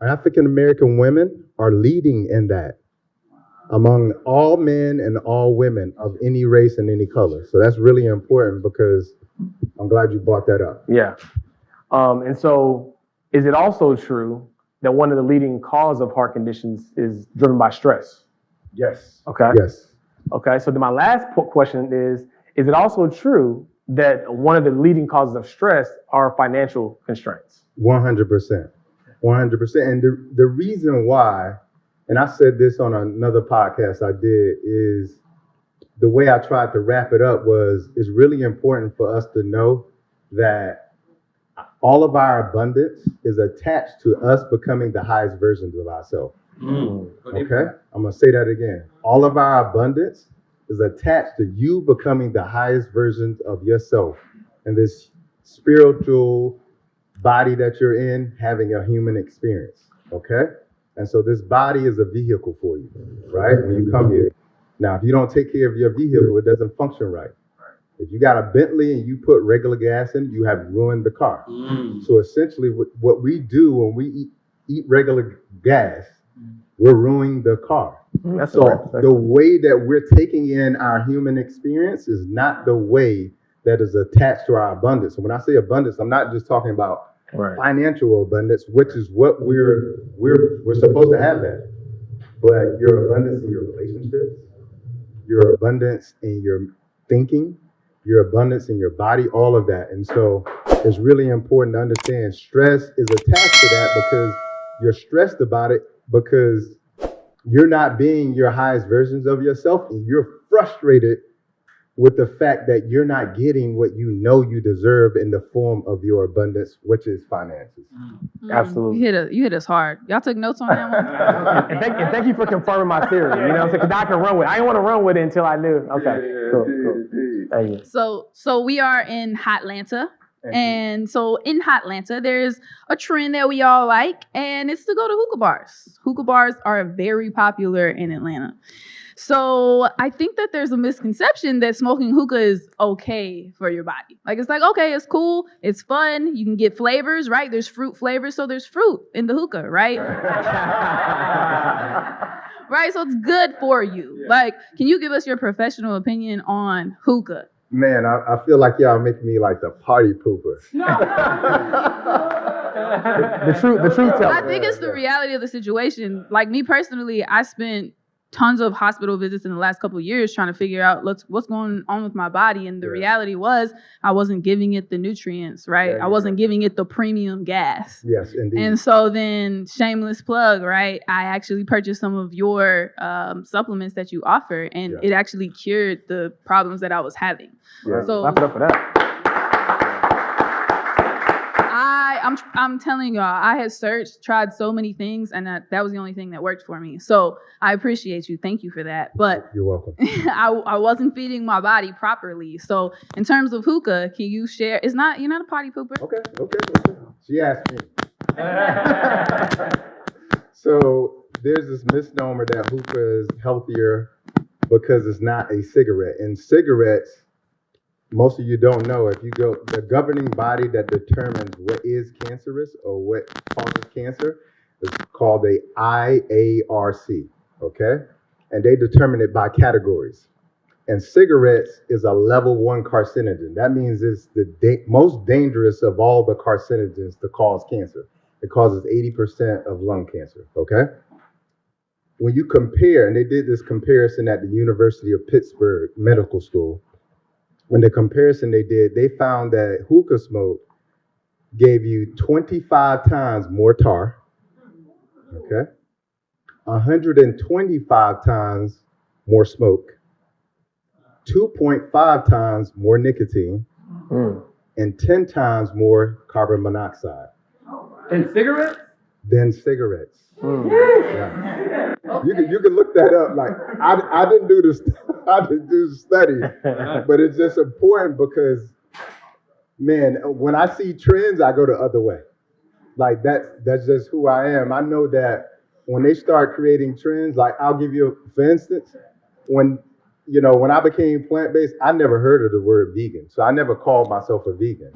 African American women are leading in that among all men and all women of any race and any color. So that's really important because I'm glad you brought that up. Yeah. And so, is it also true that one of the leading cause of heart conditions is driven by stress? Yes. Okay. Yes. Okay. So then my last question is it also true that one of the leading causes of stress are financial constraints? 100%. 100%. And the reason why, and I said this on another podcast I did, is the way I tried to wrap it up was it's really important for us to know that all of our abundance is attached to us becoming the highest versions of ourselves. Okay? I'm going to say that again. All of our abundance is attached to you becoming the highest versions of yourself and this spiritual body that you're in having a human experience. Okay? And so this body is a vehicle for you, right? When you come here. Now, if you don't take care of your vehicle, it doesn't function right. If you got a Bentley and you put regular gas in, you have ruined the car. So essentially what we do when we eat regular gas, we're ruining the car. So the way that we're taking in our human experience is not the way that is attached to our abundance. And when I say abundance, I'm not just talking about financial abundance, which is what we're supposed to have that. But your abundance in your relationships, your abundance in your thinking, your abundance in your body, all of that. And so it's really important to understand stress is attached to that because you're stressed about it because you're not being your highest versions of yourself and you're frustrated with the fact that you're not getting what you know you deserve in the form of your abundance, which is finances. Absolutely. You hit us hard. Y'all took notes on that one? and thank you for confirming my theory. You know what I'm saying? Because I can run with it. I didn't want to run with it until I knew. Okay, cool. Thank you. So we are in Hotlanta. And so in Hotlanta, there's a trend that we all like, and it's to go to hookah bars. Hookah bars are very popular in Atlanta. So I think that there's a misconception that smoking hookah is okay for your body. Like, it's like, okay, it's cool, it's fun, you can get flavors, right? There's fruit flavors, so there's fruit in the hookah, right? Right, so it's good for you. Yeah. Like, can you give us your professional opinion on hookah? Man, I feel like y'all making me like the party pooper. No. the truth teller. I think it's the reality of the situation. Like, me personally, I spent tons of hospital visits in the last couple of years trying to figure out what's going on with my body. And the reality was I wasn't giving it the nutrients, right? I wasn't giving it the premium gas. Yes, indeed. And so then, shameless plug, right? I actually purchased some of your supplements that you offer, and it actually cured the problems that I was having. Yeah. So clap it up for that. I'm telling y'all, I had tried so many things, and that was the only thing that worked for me. So I appreciate you. Thank you for that. But you're welcome. I wasn't feeding my body properly. So in terms of hookah, can you share? You're not a party pooper. Okay. She asked me. So there's this misnomer that hookah is healthier because it's not a cigarette. And cigarettes, most of you don't know, if you go, the governing body that determines what is cancerous or what causes cancer is called the IARC, okay? And they determine it by categories. And cigarettes is a level 1 carcinogen. That means it's the most dangerous of all the carcinogens to cause cancer. It causes 80% of lung cancer, okay? When you compare, and they did this comparison at the University of Pittsburgh Medical School, when the comparison they did, they found that hookah smoke gave you 25 times more tar, okay? 125 times more smoke, 2.5 times more nicotine, and 10 times more carbon monoxide. And cigarettes? Than cigarettes. Yeah. You can look that up. Like I didn't do this. I didn't do the study, but it's just important because, man, when I see trends, I go the other way. Like that's just who I am. I know that when they start creating trends, like I'll give you, for instance, when I became plant-based, I never heard of the word vegan, so I never called myself a vegan.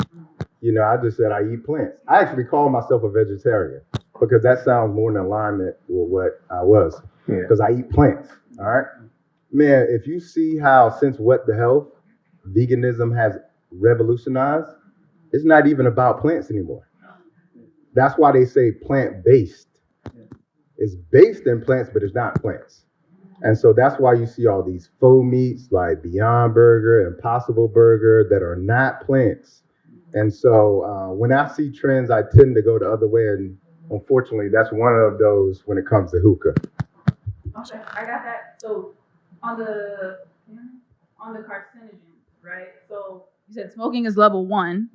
I just said I eat plants. I actually call myself a vegetarian. because that sounds more in alignment with what I was. Because I eat plants. All right, man. If you see how since What the Health, veganism has revolutionized, it's not even about plants anymore. That's why they say plant-based. It's based in plants, but it's not plants. And so that's why you see all these faux meats like Beyond Burger, Impossible Burger that are not plants. And so when I see trends, I tend to go the other way. And unfortunately, that's one of those when it comes to hookah. Okay, I got that. So on the carcinogens, right? So you said smoking is level 1.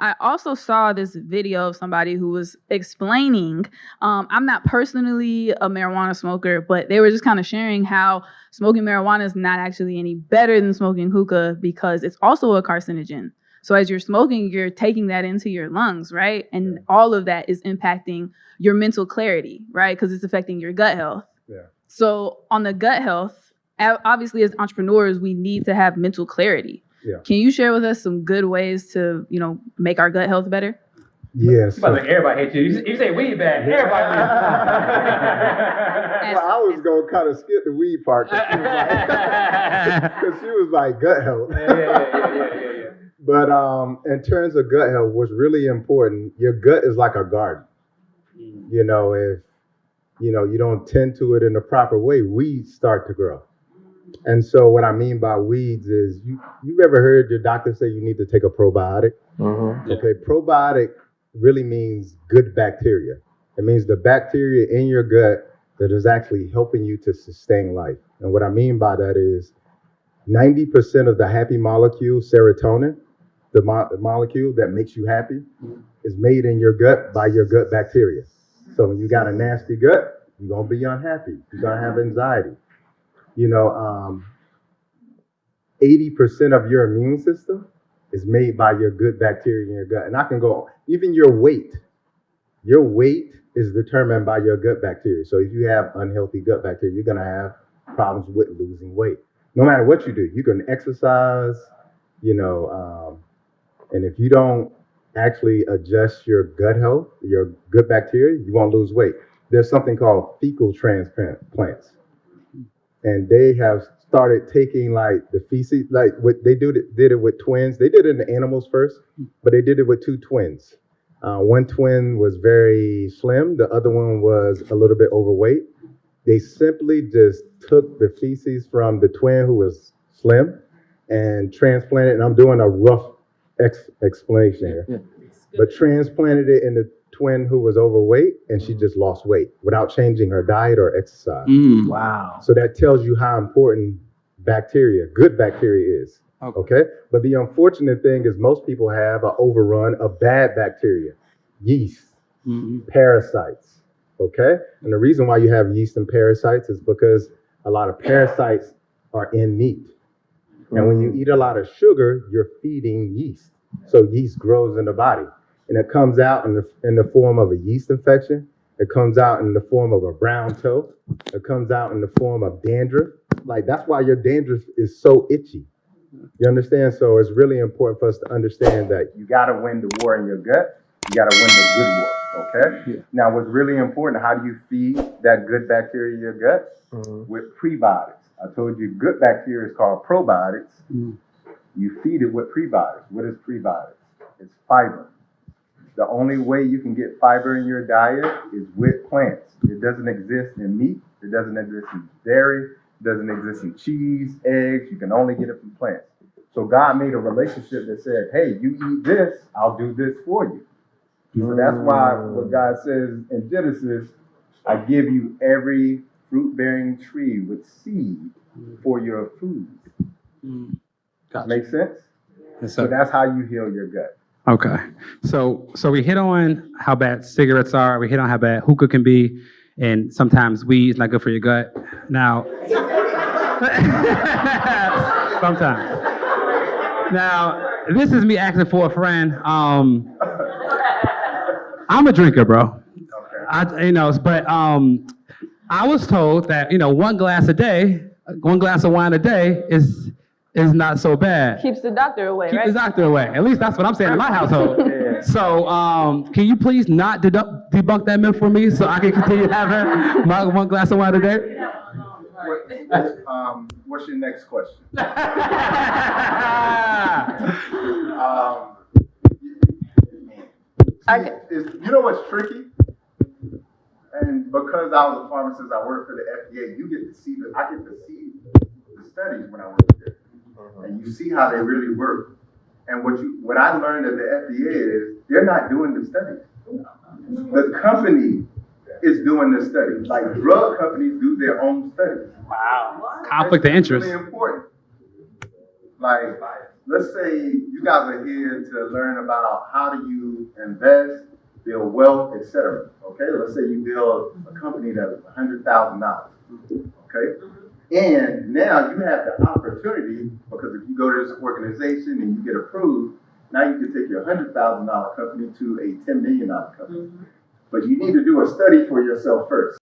I also saw this video of somebody who was explaining, I'm not personally a marijuana smoker, but they were just kind of sharing how smoking marijuana is not actually any better than smoking hookah because it's also a carcinogen. So as you're smoking, you're taking that into your lungs, right? And all of that is impacting your mental clarity, right? Because it's affecting your gut health. Yeah. So on the gut health, obviously as entrepreneurs, we need to have mental clarity. Yeah. Can you share with us some good ways to, make our gut health better? Yes. But everybody hates you. You say weed bad. Everybody Well, I was going to kind of skip the weed part because she was like gut health. Yeah. But in terms of gut health, what's really important, your gut is like a garden. If you don't tend to it in the proper way, weeds start to grow. And so what I mean by weeds is you've ever heard your doctor say you need to take a probiotic? Mm-hmm. Okay, probiotic really means good bacteria. It means the bacteria in your gut that is actually helping you to sustain life. And what I mean by that is 90% of the happy molecule, serotonin, the molecule that makes you happy, is made in your gut by your gut bacteria. So when you got a nasty gut, you're going to be unhappy. You're going to have anxiety. 80% of your immune system is made by your good bacteria in your gut. And I can go, even your weight is determined by your gut bacteria. So if you have unhealthy gut bacteria, you're going to have problems with losing weight. No matter what you do, you can exercise, and if you don't actually adjust your gut health, your gut bacteria, you won't lose weight. There's something called fecal transplants. And they have started taking like the feces, like what they did it with twins. They did it in the animals first, but they did it with 2 twins. One twin was very slim. The other one was a little bit overweight. They simply just took the feces from the twin who was slim and transplanted, and I'm doing a rough explanation here, but transplanted it in the twin who was overweight, and she just lost weight without changing her diet or exercise. Wow. So that tells you how important good bacteria is. Okay? But the unfortunate thing is most people have an overrun of bad bacteria, yeast, parasites. Okay? And the reason why you have yeast and parasites is because a lot of parasites are in meat. And when you eat a lot of sugar, you're feeding yeast. So yeast grows in the body. And it comes out in the form of a yeast infection. It comes out in the form of a brown toe. It comes out in the form of dandruff. Like, that's why your dandruff is so itchy. You understand? So it's really important for us to understand that you got to win the war in your gut. You got to win the good war, okay? Yeah. Now, what's really important, how do you feed that good bacteria in your gut? With prebiotics. I told you good bacteria is called probiotics. You feed it with prebiotics. What is prebiotics? It's fiber. The only way you can get fiber in your diet is with plants. It doesn't exist in meat. It doesn't exist in dairy. It doesn't exist in cheese, eggs. You can only get it from plants. So God made a relationship that said, hey, you eat this, I'll do this for you. So that's why what God says in Genesis, I give you every fruit-bearing tree with seed for your food. Gotcha. Make sense? Yes, so that's how you heal your gut. Okay. So we hit on how bad cigarettes are. We hit on how bad hookah can be. And sometimes weed is not good for your gut. Now, sometimes. Now, this is me asking for a friend. I'm a drinker, bro. Okay. But I was told that, 1 glass of wine a day is not so bad. Keeps the doctor away, Keep the doctor away. At least that's what I'm saying in my household. So, can you please not debunk that myth for me so I can continue having my one glass of wine a day? What's your next question? You know what's tricky? And because I was a pharmacist, I worked for the FDA. I get to see the studies when I work there, and you see how they really work. And what I learned at the FDA is they're not doing the studies. The company is doing the studies. Like drug companies do their own studies. Wow. Conflict of interest. Really important. Like, let's say you guys are here to learn about how do you invest, build wealth, etc. Okay, let's say you build a company that's $100,000. Okay, and now you have the opportunity, because if you go to this organization and you get approved, now you can take your $100,000 company to a $10 million company. But you need to do a study for yourself first.